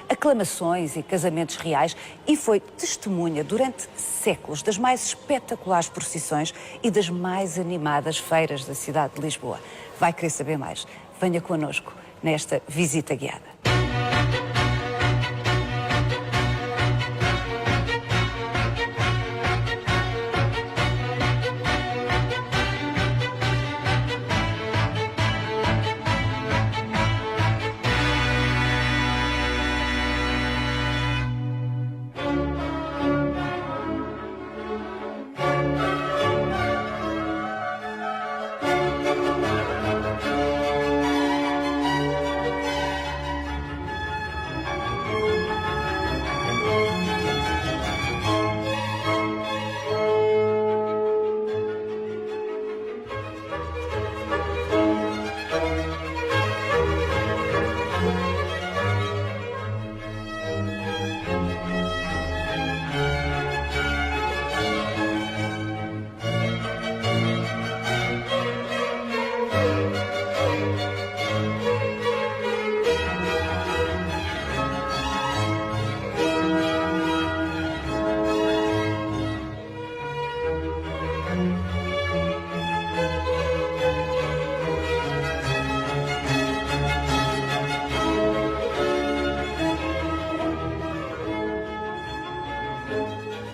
aclamações e casamentos reais e foi testemunha durante séculos das mais espetaculares procissões e das mais animadas feiras da cidade de Lisboa. Vai querer saber mais? Venha connosco nesta visita guiada.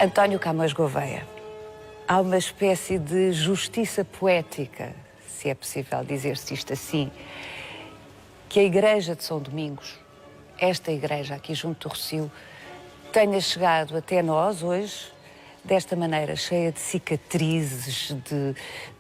António Camões Gouveia, há uma espécie de justiça poética, se é possível dizer-se isto assim, que a Igreja de São Domingos, esta igreja aqui junto do Rossio, tenha chegado até nós hoje desta maneira, cheia de cicatrizes, de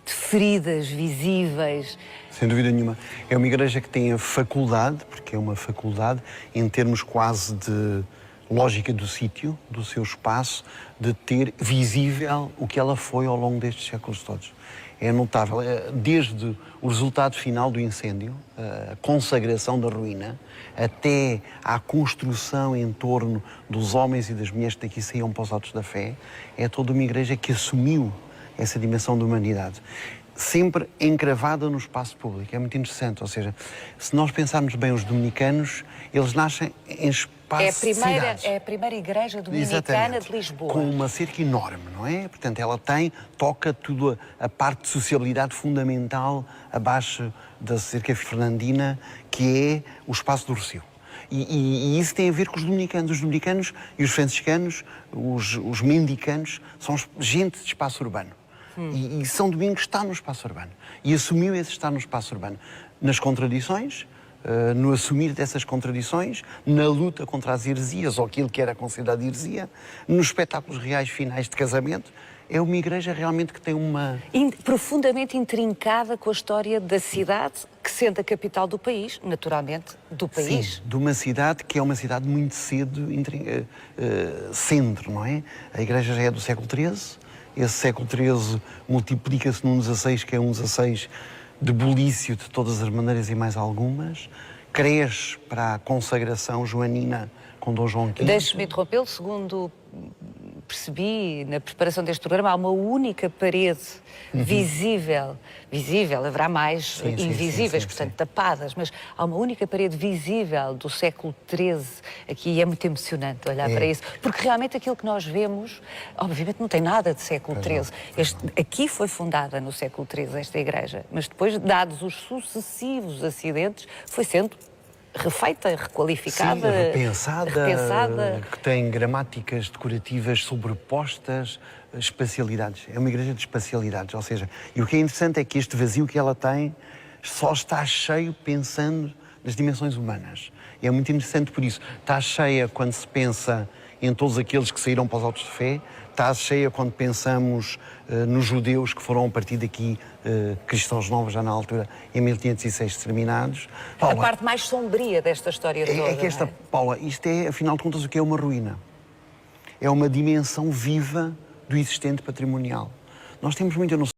feridas visíveis. Sem dúvida nenhuma. É uma igreja que tem a faculdade, porque é uma faculdade, em termos quase de lógica do sítio, do seu espaço, de ter visível o que ela foi ao longo destes séculos todos. É notável, desde o resultado final do incêndio, a consagração da ruína, até à construção em torno dos homens e das mulheres que daqui saíam para os atos da fé, é toda uma igreja que assumiu essa dimensão da humanidade. Sempre encravada no espaço público. É muito interessante, ou seja, se nós pensarmos bem os dominicanos, eles nascem em espaços de cidades. É a primeira igreja dominicana. Exatamente. De Lisboa. Com uma cerca enorme, não é? Portanto, ela toca tudo a parte de sociabilidade fundamental abaixo da cerca fernandina, que é o espaço do Rossio. E isso tem a ver com os dominicanos. Os dominicanos e os franciscanos, os mendicanos, são gente de espaço urbano. E São Domingos está no espaço urbano. E assumiu esse estar no espaço urbano. Nas contradições, no assumir dessas contradições, na luta contra as heresias, ou aquilo que era considerado heresia, nos espetáculos reais finais de casamento. É uma igreja realmente que tem uma... profundamente intrincada com a história da cidade, que sendo a capital do país, naturalmente, do país. Sim, de uma cidade que é uma cidade muito cedo centro, não é? A igreja já é do século XIII. Esse século XIII multiplica-se num XVI, que é um XVI de bulício de todas as maneiras e mais algumas. Cresce para a consagração joanina com Dom João V. Deixe-me interrompê-lo, segundo percebi na preparação deste programa, há uma única parede visível, haverá mais invisíveis, portanto tapadas, mas há uma única parede visível do século XIII aqui e é muito emocionante olhar para isso, porque realmente aquilo que nós vemos, obviamente não tem nada de século XIII. Aqui foi fundada no século XIII esta igreja, mas depois, dados os sucessivos acidentes, foi sendo refeita, requalificada, repensada, que tem gramáticas decorativas sobrepostas, espacialidades. É uma igreja de espacialidades, ou seja, e o que é interessante é que este vazio que ela tem só está cheio pensando nas dimensões humanas. E é muito interessante por isso. Está cheia quando se pensa em todos aqueles que saíram para os autos de fé, está cheia quando pensamos nos judeus que foram a partir daqui cristãos novos já na altura, em 1506 exterminados. Paula, a parte mais sombria desta história toda. É que esta, Paula, isto é, afinal de contas, o que é uma ruína? É uma dimensão viva do existente patrimonial. Nós temos muita noção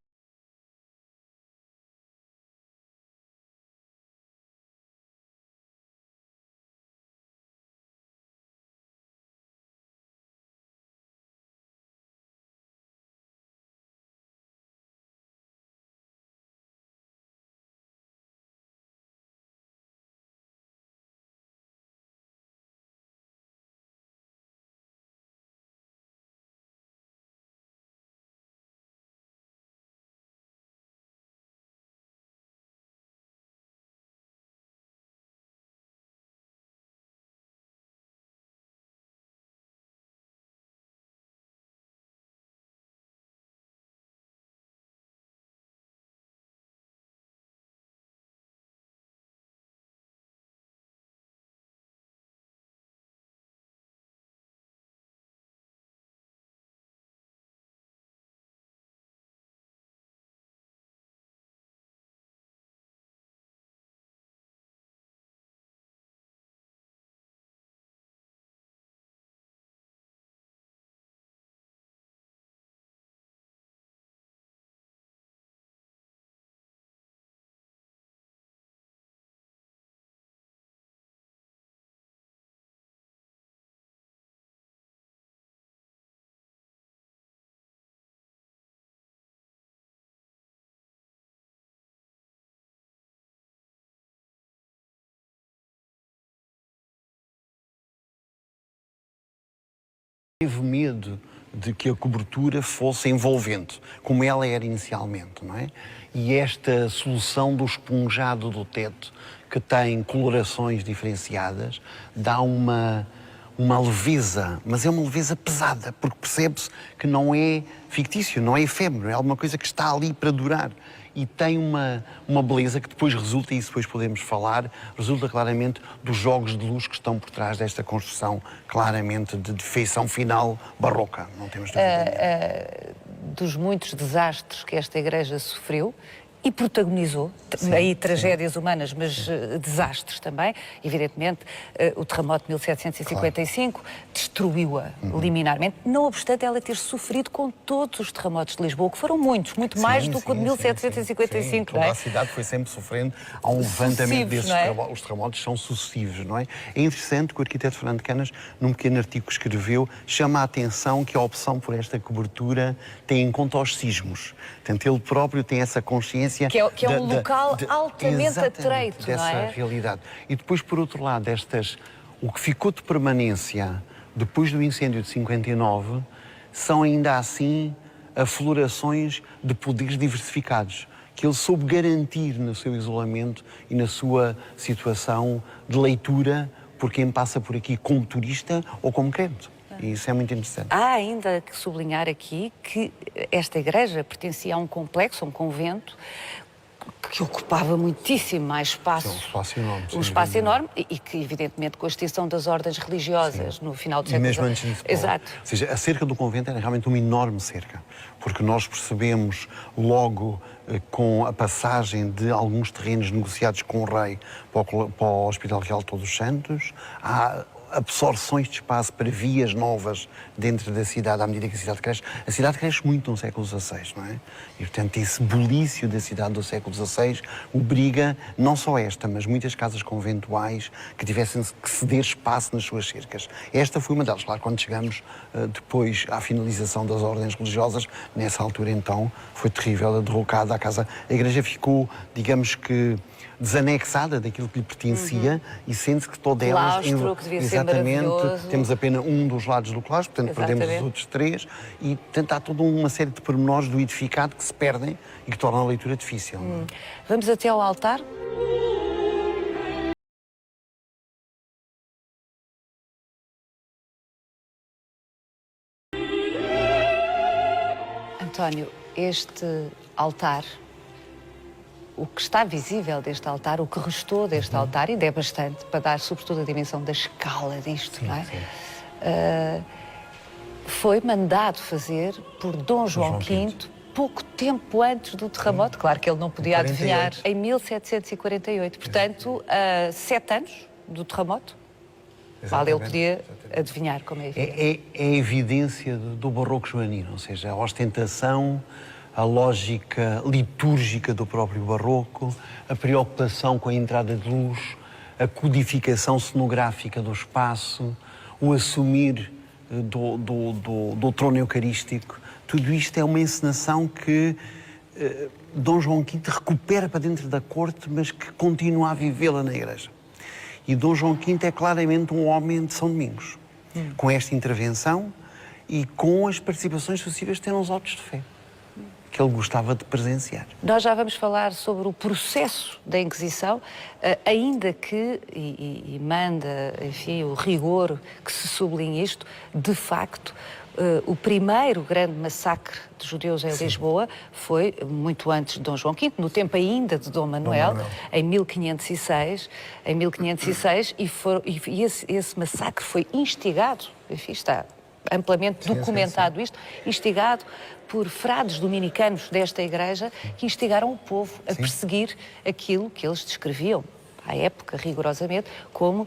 teve medo de que a cobertura fosse envolvente, como ela era inicialmente, não é? E esta solução do esponjado do teto, que tem colorações diferenciadas, dá uma leveza, mas é uma leveza pesada, porque percebe-se que não é fictício, não é efêmero, é alguma coisa que está ali para durar. E tem uma beleza que depois resulta, e isso depois podemos falar, resulta claramente dos jogos de luz que estão por trás desta construção, claramente de feição final barroca, não temos dúvida. Dos muitos desastres que esta igreja sofreu e protagonizou, aí tragédias humanas, mas desastres também. Evidentemente, o terremoto de 1755 destruiu-a liminarmente, não obstante ela ter sofrido com todos os terremotos de Lisboa, que foram muitos, muito mais do que o de 1755. Toda a cidade foi sempre sofrendo. Há um levantamento desses terremotos. Os terremotos são sucessivos, não é? É interessante que o arquiteto Fernando Canas, num pequeno artigo que escreveu, chama a atenção que a opção por esta cobertura tem em conta os sismos. Portanto, ele próprio tem essa consciência que é um local altamente atreito, dessa não é? realidade. E depois, por outro lado, o que ficou de permanência depois do incêndio de 59 são ainda assim aflorações de poderes diversificados, que ele soube garantir no seu isolamento e na sua situação de leitura por quem passa por aqui como turista ou como crente. E isso é muito interessante. Há ainda que sublinhar aqui que esta igreja pertencia a um complexo, a um convento, que ocupava muitíssimo mais espaço. Sim, um espaço enorme. Um espaço enorme e que, evidentemente, com a extinção das ordens religiosas no final do século XIX. E mesmo antes disso. Exato. Ou seja, a cerca do convento era realmente uma enorme cerca, porque nós percebemos logo com a passagem de alguns terrenos negociados com o rei para o Hospital Real Todos os Santos, há absorções de espaço para vias novas dentro da cidade à medida que a cidade cresce. A cidade cresce muito no século XVI, não é? E, portanto, esse bulício da cidade do século XVI obriga, não só esta, mas muitas casas conventuais que tivessem que ceder espaço nas suas cercas. Esta foi uma delas. Claro, quando chegamos depois à finalização das ordens religiosas, nessa altura, então, foi terrível a derrocada. A igreja ficou, digamos que, desanexada daquilo que lhe pertencia e sente-se que toda ela... Claustro, que devia ser maravilhoso. Temos apenas um dos lados do claustro, portanto perdemos os outros três e, portanto, há toda uma série de pormenores do edificado que se perdem e que tornam a leitura difícil. Vamos até ao altar? António, este altar, o que está visível deste altar, o que restou deste altar, ainda é bastante, para dar sobretudo a dimensão da escala disto, sim, não é? Foi mandado fazer por Dom João V pouco tempo antes do terremoto. Claro que ele não podia adivinhar. Em 1748, portanto, 7 anos do terremoto. Vale, ele podia adivinhar, como é evidente. É a evidência do barroco joanino, ou seja, a ostentação, a lógica litúrgica do próprio barroco, a preocupação com a entrada de luz, a codificação cenográfica do espaço, o assumir do trono eucarístico. Tudo isto é uma encenação que Dom João V recupera para dentro da corte, mas que continua a vivê-la na igreja. E Dom João V é claramente um homem de São Domingos, com esta intervenção e com as participações sucessivas que tem nos autos de fé, que ele gostava de presenciar. Nós já vamos falar sobre o processo da Inquisição, ainda que, e manda, enfim, o rigor que se sublinhe isto, de facto, o primeiro grande massacre de judeus em Lisboa foi muito antes de Dom João V, no tempo ainda de Dom Manuel, em 1506, e esse massacre foi instigado, enfim, está amplamente documentado isto, instigado por frades dominicanos desta igreja que instigaram o povo a perseguir aquilo que eles descreviam, à época, rigorosamente, como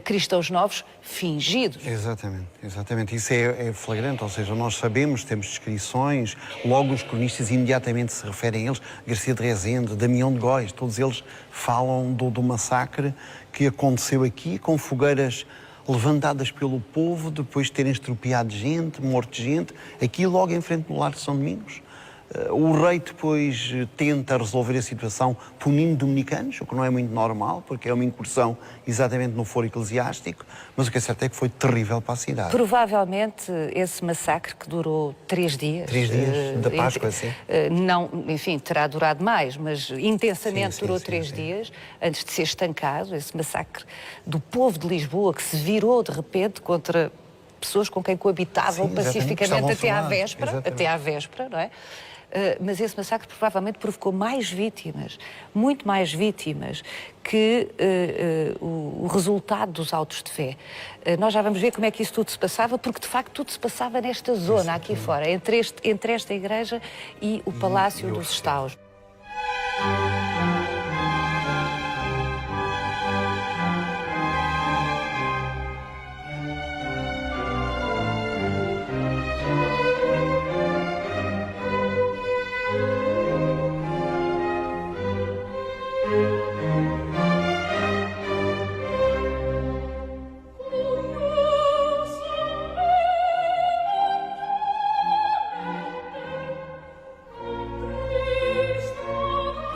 cristãos novos fingidos. Exatamente. Isso é flagrante, ou seja, nós sabemos, temos descrições, logo os cronistas imediatamente se referem a eles, Garcia de Rezende, Damião de Góis, todos eles falam do massacre que aconteceu aqui, com fogueiras levantadas pelo povo, depois de terem estropiado gente, morto gente, aqui logo em frente do lar de São Domingos. O rei depois tenta resolver a situação punindo dominicanos, o que não é muito normal, porque é uma incursão exatamente no foro eclesiástico, mas o que é certo é que foi terrível para a cidade. Provavelmente esse massacre que durou 3 dias... 3 dias da Páscoa, sim. Não, enfim, terá durado mais, mas intensamente durou 3 dias, antes de ser estancado, esse massacre do povo de Lisboa, que se virou de repente contra pessoas com quem coabitavam pacificamente até à véspera, não é? Mas esse massacre provavelmente provocou mais vítimas, muito mais vítimas, que o resultado dos autos de fé. Nós já vamos ver como é que isso tudo se passava, porque de facto tudo se passava nesta zona aqui fora, entre esta igreja e o Palácio dos Estaus.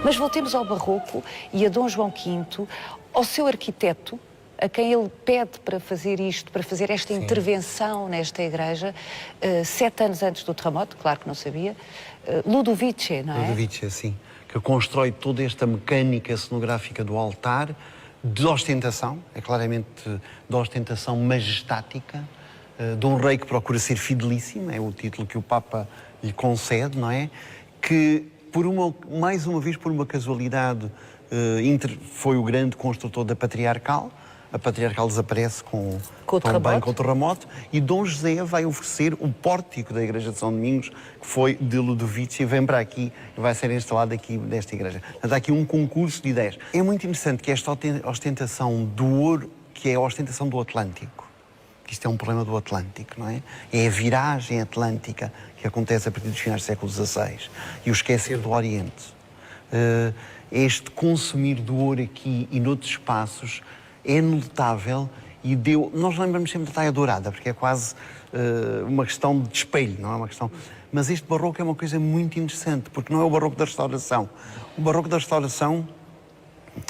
Mas voltemos ao Barroco e a Dom João V, ao seu arquiteto, a quem ele pede para fazer isto, para fazer esta intervenção nesta igreja, 7 anos antes do terremoto, claro que não sabia, Ludovici, não é? Ludovici, sim, que constrói toda esta mecânica cenográfica do altar, de ostentação, é claramente de ostentação majestática, de um rei que procura ser fidelíssimo, é o título que o Papa lhe concede, não é? Que, mais uma vez, por uma casualidade, foi o grande construtor da Patriarcal. A Patriarcal desaparece com o terremoto e Dom José vai oferecer o pórtico da Igreja de São Domingos, que foi de Ludovici, e vem para aqui e vai ser instalado aqui nesta igreja. Portanto, há aqui um concurso de ideias. É muito interessante que esta ostentação do ouro, que é a ostentação do Atlântico, que isto é um problema do Atlântico, não é? É a viragem atlântica que acontece a partir dos finais do século XVI e o esquecer do Oriente. Este consumir do ouro aqui e noutros espaços é notável e nós lembramos sempre da Taia Dourada, porque é quase uma questão de espelho, não é uma questão... Mas este barroco é uma coisa muito interessante, porque não é o barroco da restauração. O barroco da restauração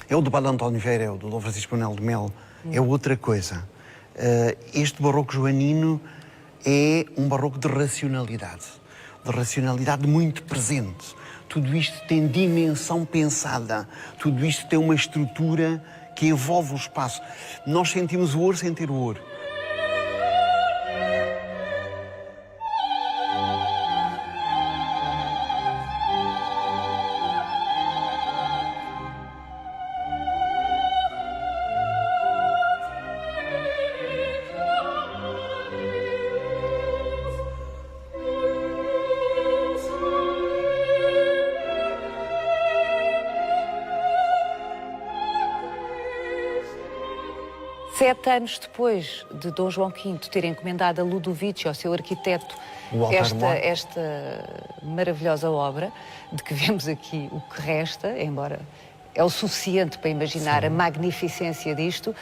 é o do Padre António Vieira, é o do Dom Francisco Manuel de Melo, é outra coisa. Este barroco joanino é um barroco de racionalidade muito presente. Tudo isto tem dimensão pensada, tudo isto tem uma estrutura que envolve o espaço. Nós sentimos o ouro sem ter o ouro. Sete anos depois de Dom João V ter encomendado a Ludovici, ao seu arquiteto, esta maravilhosa obra, de que vemos aqui o que resta, embora é o suficiente para imaginar a magnificência disto,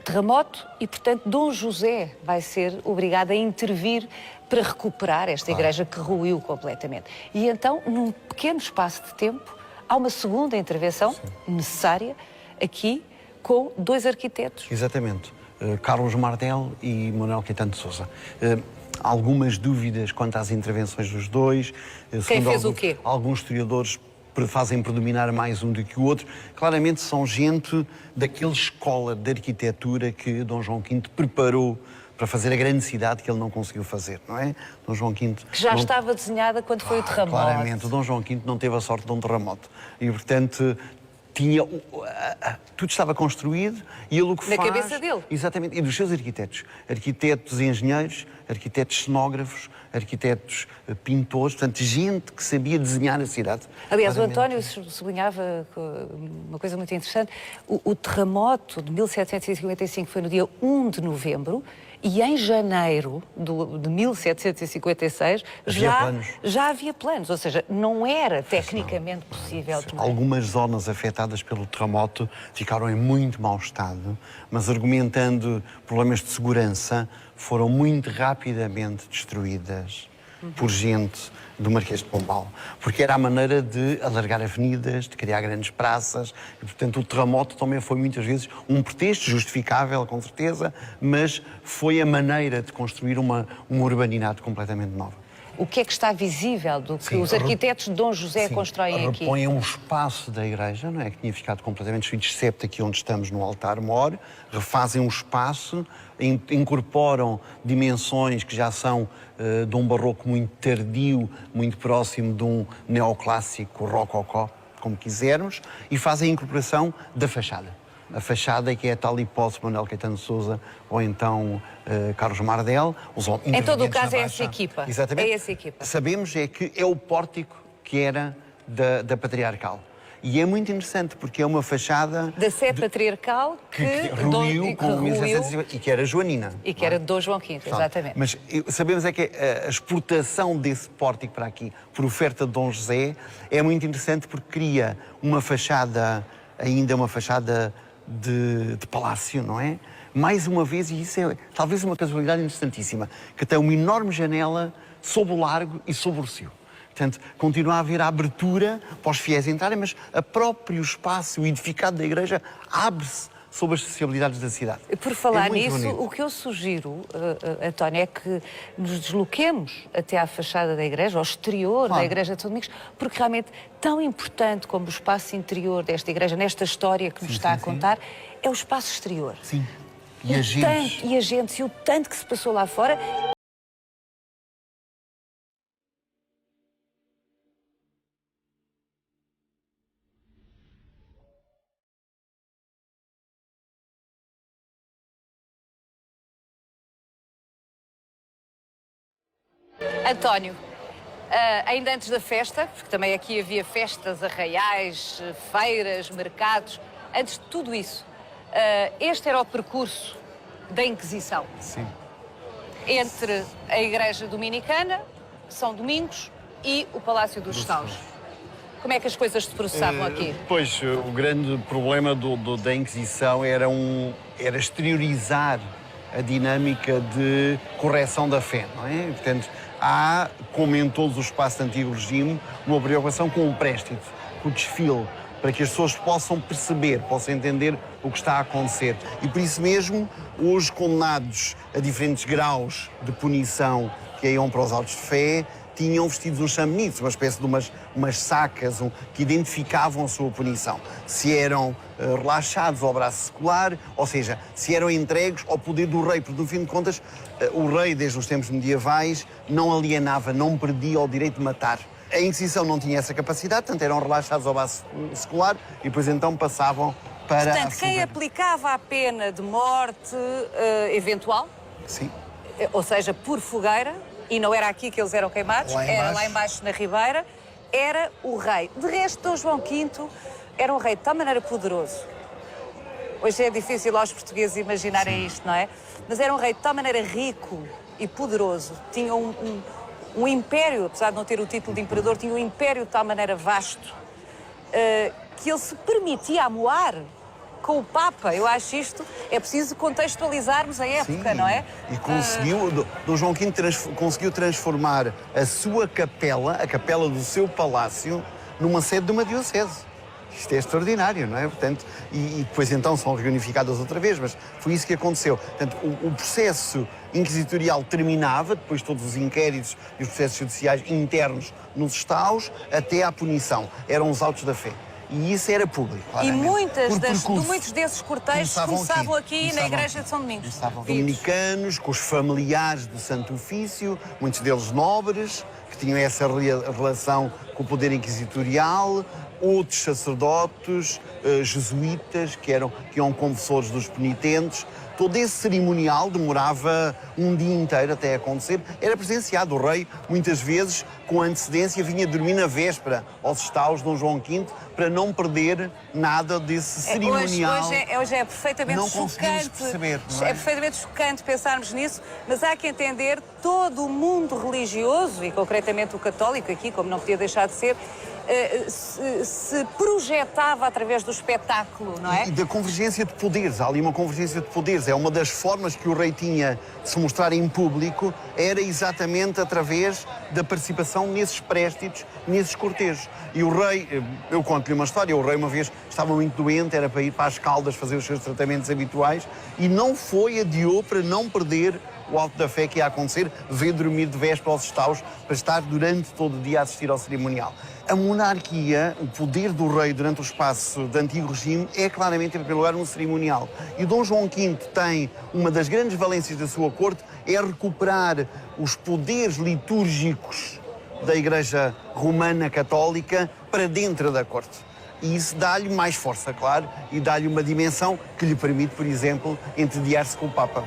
terremoto, e, portanto, Dom José vai ser obrigado a intervir para recuperar esta igreja que ruiu completamente. E então, num pequeno espaço de tempo, há uma segunda intervenção necessária aqui, com 2 arquitetos. Exatamente. Carlos Mardel e Manuel Caetano de Sousa. Algumas dúvidas quanto às intervenções dos dois. Quem fez o quê? Alguns historiadores fazem predominar mais um do que o outro. Claramente são gente daquela escola de arquitetura que Dom João V preparou para fazer a grande cidade que ele não conseguiu fazer, não é? Dom João V... Que já estava desenhada quando foi o terremoto. Claramente, o Dom João V não teve a sorte de um terremoto. E, portanto... tudo estava construído e ele o que faz... Na cabeça dele. Exatamente, e dos seus arquitetos. Arquitetos engenheiros, arquitetos cenógrafos, arquitetos pintores, portanto, gente que sabia desenhar a cidade. Aliás, o António sublinhava uma coisa muito interessante. O terremoto de 1755 foi no dia 1 de novembro e em janeiro de 1756 já havia planos, ou seja, não era tecnicamente possível. Algumas zonas afetadas pelo terremoto ficaram em muito mau estado, mas argumentando problemas de segurança, foram muito rapidamente destruídas. por gente do Marquês de Pombal, porque era a maneira de alargar avenidas, de criar grandes praças, e, portanto, o terremoto também foi muitas vezes um pretexto, justificável, com certeza, mas foi a maneira de construir uma urbanidade completamente nova. O que é que está visível do que os arquitetos de Dom José constroem aqui? Repõem um espaço da igreja, não é? Que tinha ficado completamente destruído, excepto aqui onde estamos no altar-mor, refazem um espaço, incorporam dimensões que já são de um barroco muito tardio, muito próximo de um neoclássico rococó, como quisermos, e fazem a incorporação da fachada. A fachada, que é a tal hipótese de Manuel Caetano de Sousa ou então Carlos Mardel. Em todo o caso é essa equipa. Exatamente. É essa equipa. Sabemos é que é o pórtico que era da Patriarcal. E é muito interessante porque é uma fachada... Da Sé Patriarcal que ruiu com 1750 e que era joanina. E que era de Dom João V, exatamente. Mas sabemos é que a exportação desse pórtico para aqui, por oferta de Dom José, é muito interessante porque cria uma fachada, ainda uma fachada de palácio, não é? Mais uma vez, e isso é talvez uma casualidade interessantíssima, que tem uma enorme janela sob o largo e sob o recio. Portanto, continua a haver a abertura para os fiéis entrarem, mas o próprio espaço edificado da igreja abre-se sobre as sociabilidades da cidade. Por falar nisso, bonito. o que eu sugiro, António, é que nos desloquemos até à fachada da igreja, ao exterior da igreja de São Domingos, porque realmente tão importante como o espaço interior desta igreja, nesta história que nos está a contar, é o espaço exterior. Sim. E a gente. E a gente, e o tanto que se passou lá fora. António, ainda antes da festa, porque também aqui havia festas arraiais, feiras, mercados, antes de tudo isso, este era o percurso da Inquisição. Sim. Entre a Igreja Dominicana, São Domingos e o Palácio dos Estaus. Como é que as coisas se processavam aqui? Pois, o grande problema da Inquisição era exteriorizar a dinâmica de correção da fé, não é? Portanto, há, como em todos os espaços do antigo regime, uma preocupação com o préstito, com o desfile, para que as pessoas possam perceber, possam entender o que está a acontecer. E por isso mesmo, os condenados a diferentes graus de punição que iam para os autos de fé, tinham vestidos uns chambenitos, uma espécie de umas sacas que identificavam a sua punição. Se eram relaxados ao braço secular, ou seja, se eram entregues ao poder do rei, porque no fim de contas o rei, desde os tempos medievais, não alienava, não perdia o direito de matar. A Inquisição não tinha essa capacidade, portanto eram relaxados ao braço secular e depois então passavam para... Portanto, quem aplicava a pena de morte eventual, sim, ou seja, por fogueira, e não era aqui que eles eram queimados, era lá embaixo na Ribeira, era o rei. De resto, Dom João V era um rei de tal maneira poderoso. Hoje é difícil aos portugueses imaginarem isto, não é? Mas era um rei de tal maneira rico e poderoso. Tinha um império, apesar de não ter o título de imperador, tinha um império de tal maneira vasto que ele se permitia amoar com o Papa. Eu acho isto, é preciso contextualizarmos a época, sim, não é? E conseguiu, Dom João V conseguiu transformar a sua capela, a capela do seu palácio, numa sede de uma diocese. Isto é extraordinário, não é? Portanto, e depois então são reunificadas outra vez, mas foi isso que aconteceu. Portanto, o processo inquisitorial terminava, depois de todos os inquéritos e os processos judiciais internos nos estaus, até à punição. Eram os autos da fé. E isso era público, claramente. E muitos desses cortejos começavam aqui na Igreja de São Domingos. Começavam dominicanos, com os familiares do Santo Ofício, muitos deles nobres, que tinham essa relação com o poder inquisitorial, outros sacerdotes, jesuítas, que iam confessores dos penitentes. Todo esse cerimonial demorava um dia inteiro até acontecer. Era presenciado. O rei, muitas vezes, com antecedência, vinha dormir na véspera aos estaus de Dom João V para não perder nada desse cerimonial. Hoje é perfeitamente não chocante. Perceber, não é? É perfeitamente chocante pensarmos nisso, mas há que entender todo o mundo religioso, e concretamente o católico aqui, como não podia deixar de ser, se projetava através do espetáculo, não é? E da convergência de poderes. Há ali uma convergência de poderes. É uma das formas que o rei tinha de se mostrar em público, era exatamente através da participação nesses préstígios, nesses cortejos. E o rei, eu conto-lhe uma história, o rei uma vez estava muito doente, era para ir para as Caldas fazer os seus tratamentos habituais e não foi, adiou para não perder o alto da fé que ia acontecer, veio dormir de véspera aos estaus para estar durante todo o dia a assistir ao cerimonial. A monarquia, o poder do rei durante o espaço do antigo regime é claramente, em primeiro lugar, um cerimonial. E Dom João V tem uma das grandes valências da sua corte é recuperar os poderes litúrgicos da Igreja Romana Católica para dentro da corte. E isso dá-lhe mais força, claro, e dá-lhe uma dimensão que lhe permite, por exemplo, entediar-se com o Papa.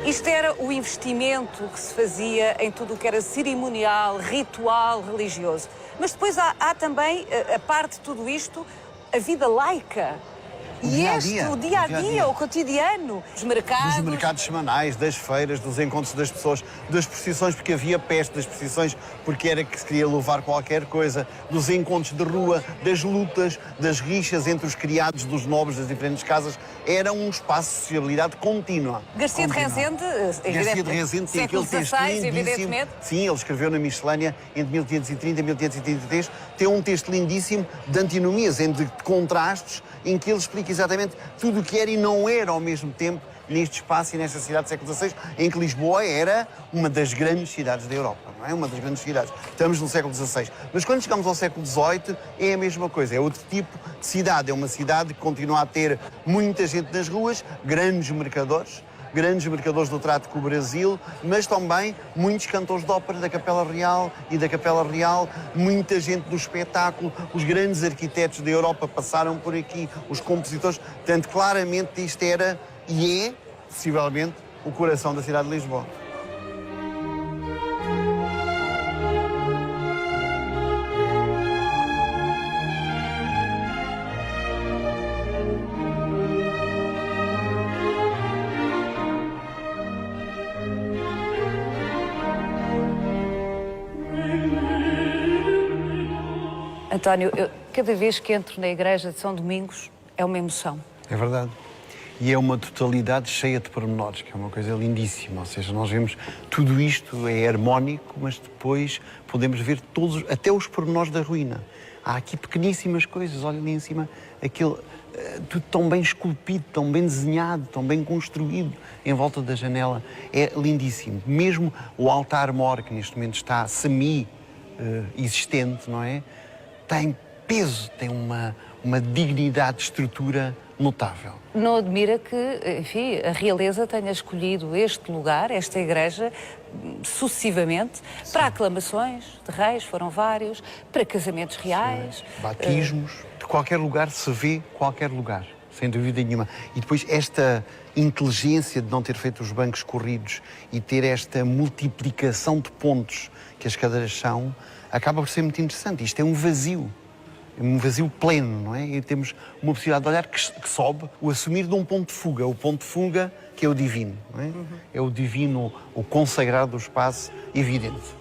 Isto era o investimento que se fazia em tudo o que era cerimonial, ritual, religioso. Mas depois há também, a parte de tudo isto, a vida laica. E o dia-a-dia, o cotidiano, os mercados... Dos mercados semanais, das feiras, dos encontros das pessoas, das procissões, porque havia peste, das procissões, porque era que se queria louvar qualquer coisa, dos encontros de rua, das lutas, das rixas entre os criados dos nobres das diferentes casas. Era um espaço de sociabilidade contínua. Garcia de Rezende, Garcia de Rezende tem aquele texto lindíssimo. Sim, ele escreveu na Miscelânea entre 1530 e 1533. Tem um texto lindíssimo de antinomias, de contrastes, em que ele explica exatamente tudo o que era e não era ao mesmo tempo neste espaço e nesta cidade do século XVI, em que Lisboa era uma das grandes cidades da Europa, não é? Uma das grandes cidades. Estamos no século XVI. Mas quando chegamos ao século XVIII é a mesma coisa, é outro tipo de cidade. É uma cidade que continua a ter muita gente nas ruas, grandes mercadores do trato com o Brasil, mas também muitos cantores de ópera da Capela Real e da Capela Real, muita gente do espetáculo, os grandes arquitetos da Europa passaram por aqui, os compositores. Portanto, claramente isto era e é, possivelmente, o coração da cidade de Lisboa. António, cada vez que entro na igreja de São Domingos é uma emoção. É verdade. E é uma totalidade cheia de pormenores, que é uma coisa lindíssima. Ou seja, nós vemos tudo isto é harmónico, mas depois podemos ver todos, até os pormenores da ruína. Há aqui pequeníssimas coisas, olha ali em cima, aquele, tudo tão bem esculpido, tão bem desenhado, tão bem construído em volta da janela. É lindíssimo. Mesmo o altar-mor, que neste momento está semi-existente, não é? Tem peso, tem uma dignidade de estrutura notável. Não admira que, enfim, a realeza tenha escolhido este lugar, esta igreja, sucessivamente, sim, para aclamações de reis, foram vários, para casamentos reais. Sim. Batismos, de qualquer lugar se vê qualquer lugar, sem dúvida nenhuma. E depois esta inteligência de não ter feito os bancos corridos e ter esta multiplicação de pontos que as cadeiras são, acaba por ser muito interessante. Isto é um vazio pleno, não é? E temos uma possibilidade de olhar que sobe, o assumir de um ponto de fuga, o ponto de fuga que é o divino, não é? Uhum. É o divino, o consagrado do espaço evidente.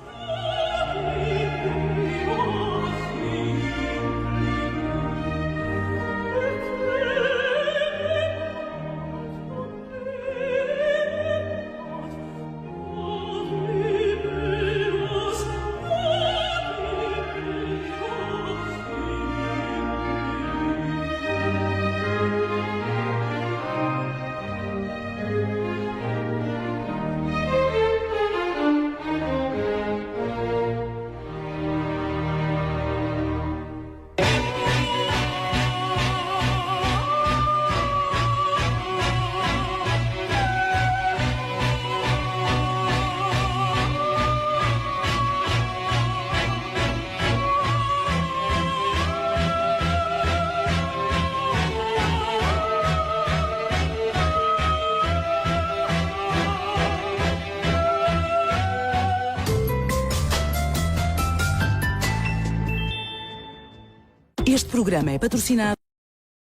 Este programa é patrocinado